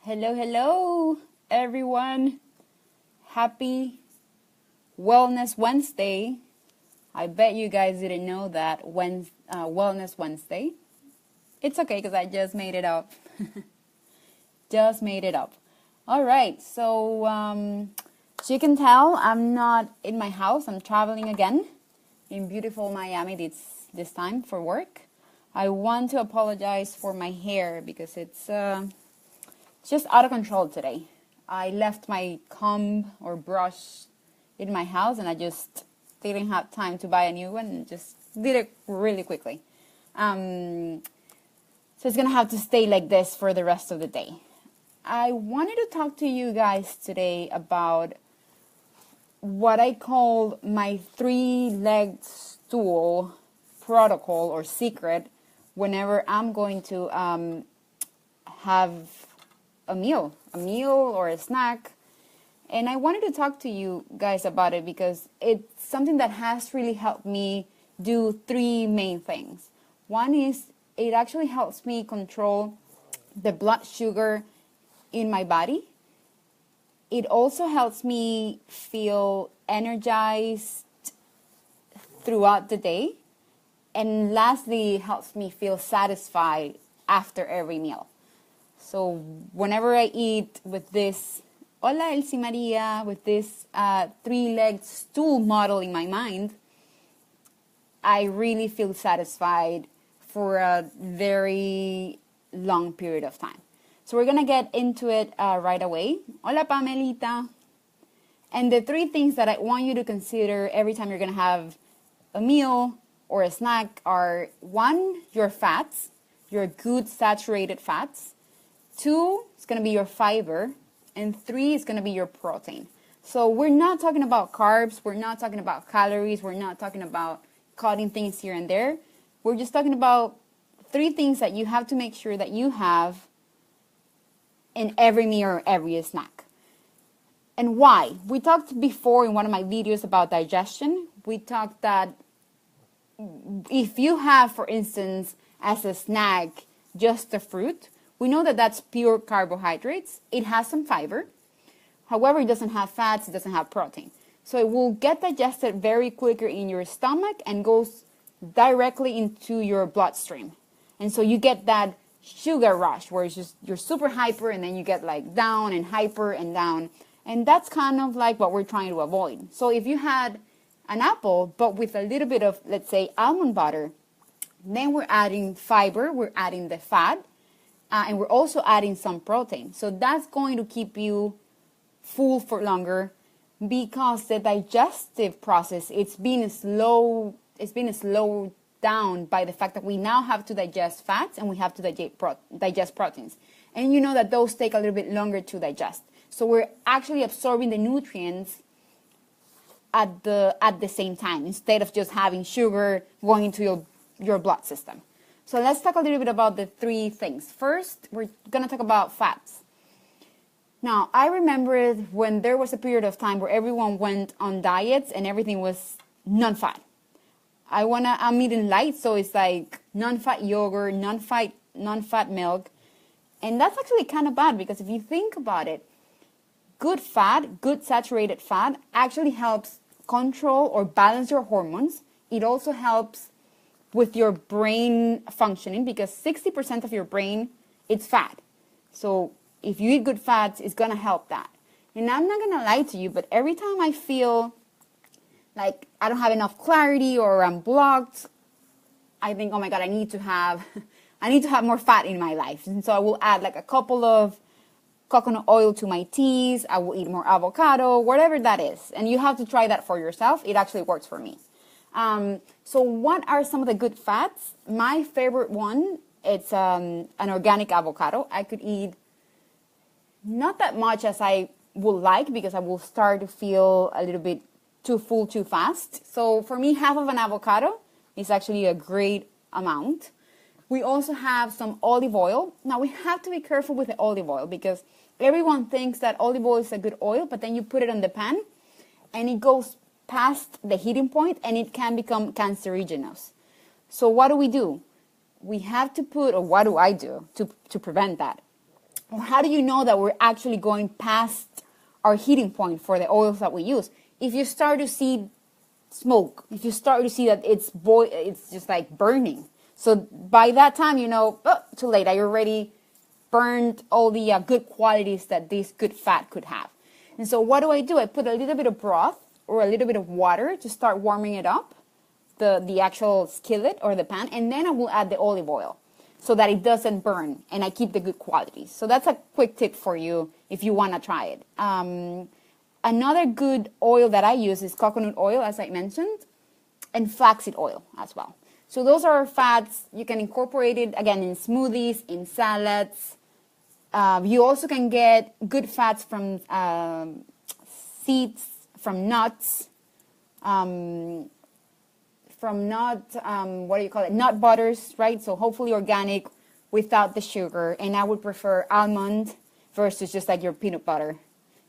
Hello, hello, everyone. Happy Wellness Wednesday. I bet you guys didn't know that Wellness Wednesday. It's okay because I just made it up. Just made it up. All right, so as you can tell, I'm not in my house. I'm traveling again in beautiful Miami this time for work. I want to apologize for my hair because it's just out of control today. I left my comb or brush in my house and I just didn't have time to buy a new one and just did it really quickly. So it's gonna have to stay like this for the rest of the day. I wanted to talk to you guys today about what I call my 3-legged stool protocol or secret whenever I'm going to have a meal or a snack. And I wanted to talk to you guys about it because it's something that has really helped me do 3 main things. One is it actually helps me control the blood sugar in my body. It also helps me feel energized throughout the day. And lastly, it helps me feel satisfied after every meal. So whenever I eat with this, hola Elsie Maria, with this 3-legged stool model in my mind, I really feel satisfied for a very long period of time. So we're going to get into it right away. Hola Pamelita. And the 3 things that I want you to consider every time you're going to have a meal or a snack are 1, your fats, your good saturated fats. 2, it's going to be your fiber. And 3 is going to be your protein. So we're not talking about carbs. We're not talking about calories. We're not talking about cutting things here and there. We're just talking about 3 things that you have to make sure that you have in every meal or every snack. And why? We talked before in one of my videos about digestion. We talked that if you have, for instance, as a snack, just a fruit, we know that that's pure carbohydrates. It has some fiber. However, it doesn't have fats, it doesn't have protein. So it will get digested very quicker in your stomach and goes directly into your bloodstream. And so you get that sugar rush where it's just you're super hyper and then you get like down and hyper and down. And that's kind of like what we're trying to avoid. So if you had an apple, but with a little bit of, let's say, almond butter, then we're adding fiber, we're adding the fat, and we're also adding some protein. So that's going to keep you full for longer because the digestive process, it's been slowed down by the fact that we now have to digest fats and we have to digest proteins. And you know that those take a little bit longer to digest. So we're actually absorbing the nutrients at the same time instead of just having sugar going into your blood system. So let's talk a little bit about the 3 things. First, we're going to talk about fats. Now, I remember when there was a period of time where everyone went on diets and everything was non-fat. I'm eating light, so it's like non-fat yogurt, non-fat milk. And that's actually kind of bad because if you think about it, good fat, good saturated fat actually helps control or balance your hormones. It also helps with your brain functioning because 60% of your brain, it's fat. So if you eat good fats, it's going to help that. And I'm not going to lie to you, but every time I feel like I don't have enough clarity or I'm blocked, I think, oh my God, I need to have more fat in my life. And so I will add like a couple of coconut oil to my teas. I will eat more avocado, whatever that is. And you have to try that for yourself. It actually works for me. So what are some of the good fats? My favorite one, it's an organic avocado. I could eat not that much as I would like because I will start to feel a little bit too full too fast. So for me, half of an avocado is actually a great amount. We also have some olive oil. Now we have to be careful with the olive oil because everyone thinks that olive oil is a good oil, but then you put it on the pan and it goes past the heating point and it can become cancerogenous. So what do? We have to put, or what do I do to prevent that? or how do you know that we're actually going past our heating point for the oils that we use? If you start to see smoke, if you start to see that it's just like burning. So by that time, you know, oh, too late. I already burned all the good qualities that this good fat could have. And so what do? I put a little bit of broth or a little bit of water to start warming it up, the actual skillet or the pan, and then I will add the olive oil so that it doesn't burn and I keep the good qualities. So that's a quick tip for you if you want to try it. Another good oil that I use is coconut oil, as I mentioned, and flaxseed oil as well. So those are fats. You can incorporate it, again, in smoothies, in salads. You also can get good fats from seeds, from nuts, nut butters, right? So hopefully organic without the sugar. And I would prefer almond versus just like your peanut butter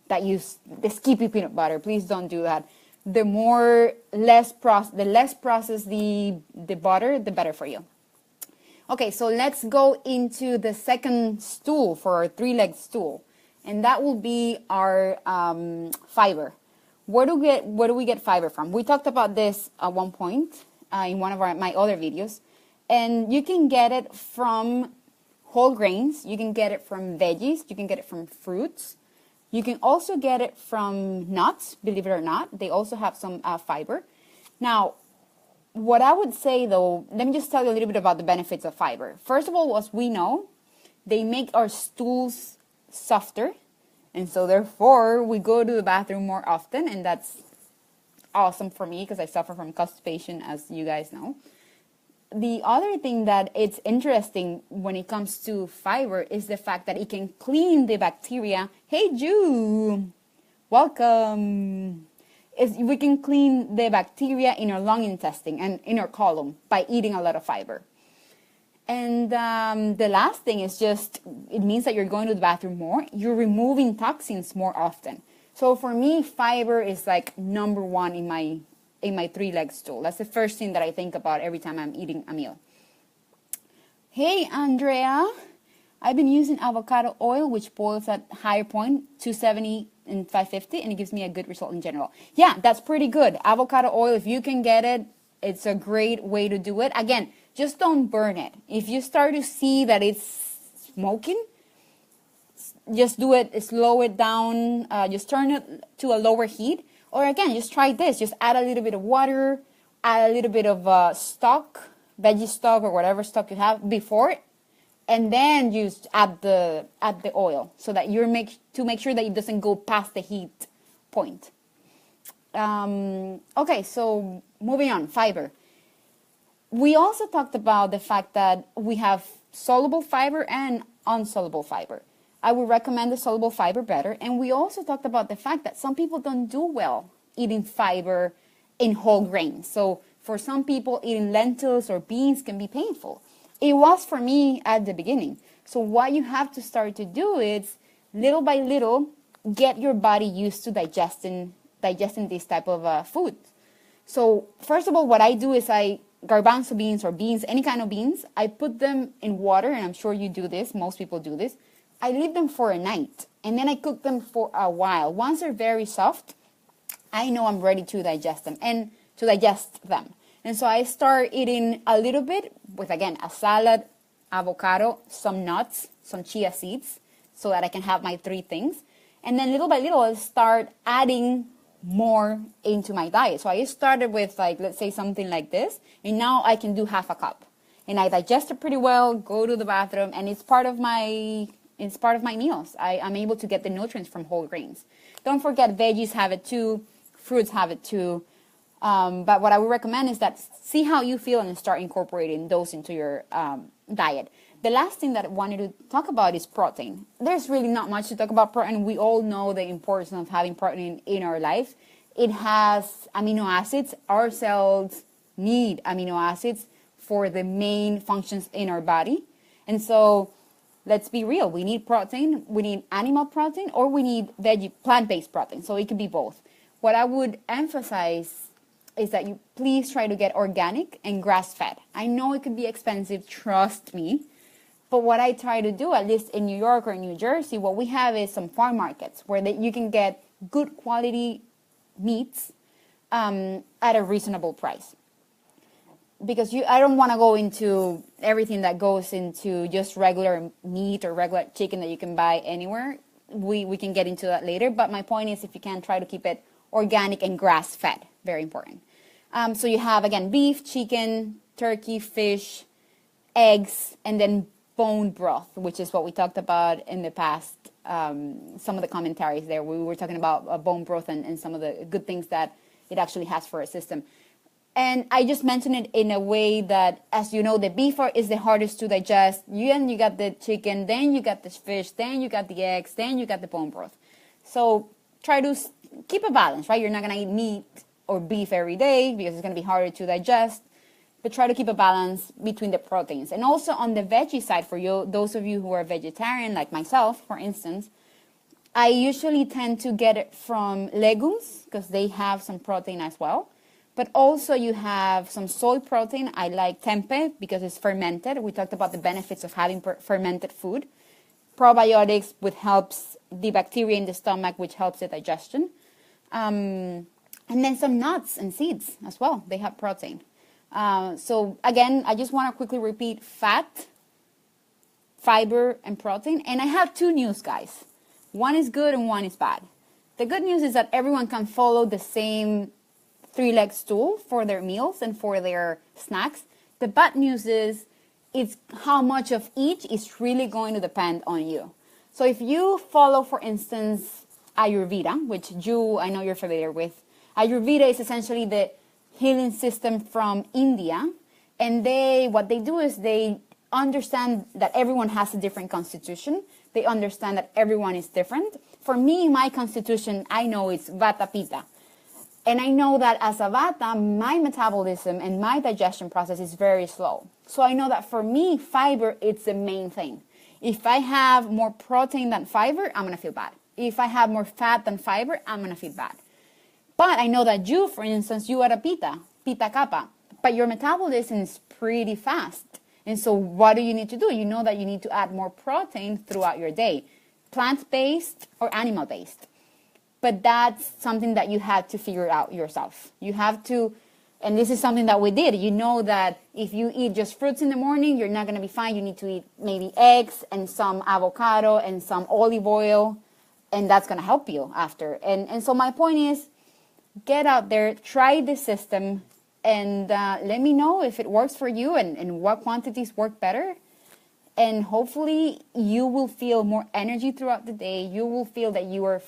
that use the skippy peanut butter. Please don't do that. The less processed the butter, the better for you. Okay, so let's go into the second stool for our three-legged stool, and that will be our fiber. Where do we get fiber from? We talked about this at one point in one of my other videos, and you can get it from whole grains. You can get it from veggies. You can get it from fruits. You can also get it from nuts, believe it or not. They also have some fiber. Now, what I would say, though, let me just tell you a little bit about the benefits of fiber. First of all, as we know, they make our stools softer. And so, therefore, we go to the bathroom more often. And that's awesome for me because I suffer from constipation, as you guys know. The other thing that it's interesting when it comes to fiber is the fact that it can clean the bacteria. Hey, Jew, welcome. We can clean the bacteria in our lung intestine and in our colon by eating a lot of fiber. And the last thing is just, it means that you're going to the bathroom more. You're removing toxins more often. So for me, fiber is like number one in my three-legged stool. That's the first thing that I think about every time I'm eating a meal. Hey, Andrea. I've been using avocado oil, which boils at higher point, 270 and 550, and it gives me a good result in general. Yeah, that's pretty good. Avocado oil, if you can get it, it's a great way to do it. Again, just don't burn it. If you start to see that it's smoking, just do it, slow it down, just turn it to a lower heat. Or again, just try this. Just add a little bit of water, add a little bit of stock, veggie stock or whatever stock you have before, and then you add the oil so that make sure that it doesn't go past the heat point. Okay, so moving on, fiber. We also talked about the fact that we have soluble fiber and insoluble fiber. I would recommend the soluble fiber better. And we also talked about the fact that some people don't do well eating fiber in whole grains. So for some people, eating lentils or beans can be painful. It was for me at the beginning. So what you have to start to do is, little by little, get your body used to digesting this type of food. So first of all, what I do is garbanzo beans or beans, any kind of beans, I put them in water, and I'm sure you do this, most people do this. I leave them for a night, and then I cook them for a while. Once they're very soft, I know I'm ready to digest them. And so I start eating a little bit with, again, a salad, avocado, some nuts, some chia seeds, so that I can have my three things. And then little by little, I start adding more into my diet. So I started with, let's say something like this, and now I can do half a cup. And I digest it pretty well, go to the bathroom, and it's part of my meals. I'm able to get the nutrients from whole grains. Don't forget, veggies have it too, fruits have it too. But what I would recommend is that see how you feel and start incorporating those into your diet. The last thing that I wanted to talk about is protein. There's really not much to talk about protein. We all know the importance of having protein in our life. It has amino acids. Our cells need amino acids for the main functions in our body. And so let's be real. We need protein. We need animal protein, or we need plant-based protein. So it could be both. What I would emphasize is that you please try to get organic and grass-fed. I know it could be expensive, trust me. But what I try to do, at least in New York or New Jersey, what we have is some farm markets where you can get good quality meats at a reasonable price. Because I don't want to go into everything that goes into just regular meat or regular chicken that you can buy anywhere. We can get into that later. But my point is, if you can, try to keep it organic and grass-fed. Very important. So you have, again, beef, chicken, turkey, fish, eggs, and then bone broth, which is what we talked about in the past. Some of the commentaries there, we were talking about bone broth and some of the good things that it actually has for a system. And I just mentioned it in a way that, as you know, the beef is the hardest to digest. You got the chicken, then you got the fish, then you got the eggs, then you got the bone broth. So try to keep a balance, right? You're not going to eat meat or beef every day because it's going to be harder to digest. But try to keep a balance between the proteins. And also on the veggie side, for you, those of you who are vegetarian, like myself, for instance, I usually tend to get it from legumes because they have some protein as well. But also you have some soy protein. I like tempeh because it's fermented. We talked about the benefits of having fermented food. Probiotics, which helps the bacteria in the stomach, which helps the digestion. And then some nuts and seeds as well. They have protein. So again, I just want to quickly repeat: fat, fiber, and protein. And I have two news, guys. One is good and one is bad. The good news is that everyone can follow the same 3-leg stool for their meals and for their snacks. The bad news is it's how much of each is really going to depend on you. So if you follow, for instance, Ayurveda, which I know you're familiar with. Ayurveda is essentially the healing system from India. And what they do is they understand that everyone has a different constitution. They understand that everyone is different. For me, my constitution, I know it's Vata Pitta. And I know that as a Vata, my metabolism and my digestion process is very slow. So I know that for me, fiber, it's the main thing. If I have more protein than fiber, I'm going to feel bad. If I have more fat than fiber, I'm going to feel bad. But I know that you, for instance, you are a Pitta Kapha, but your metabolism is pretty fast. And so what do you need to do? You know that you need to add more protein throughout your day, plant-based or animal-based. But that's something that you have to figure out yourself. You have to, and this is something that we did. You know that if you eat just fruits in the morning, you're not going to be fine. You need to eat maybe eggs and some avocado and some olive oil, and that's going to help you after. And so my point is, get out there, try the system, and let me know if it works for you and what quantities work better. And hopefully you will feel more energy throughout the day. You will feel that you are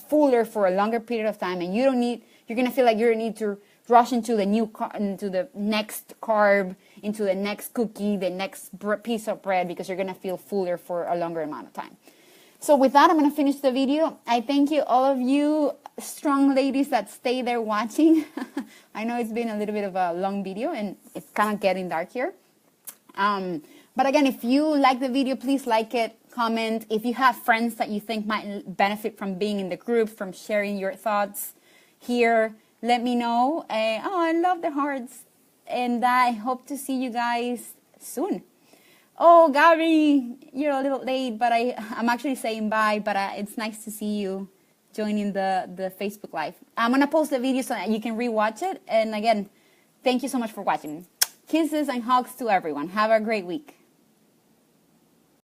fuller for a longer period of time, and you're going to feel like you need to rush into the next carb, into the next cookie, the next piece of bread, because you're going to feel fuller for a longer amount of time. So with that, I'm going to finish the video. I thank you, all of you strong ladies that stay there watching. I know it's been a little bit of a long video and it's kind of getting dark here. But again, if you like the video, please like it, comment. If you have friends that you think might benefit from being in the group, from sharing your thoughts here, let me know. I love the hearts. And I hope to see you guys soon. Oh, Gabby, you're a little late, but I'm actually saying bye, but it's nice to see you joining the Facebook Live. I'm going to post the video so that you can rewatch it. And again, thank you so much for watching. Kisses and hugs to everyone. Have a great week.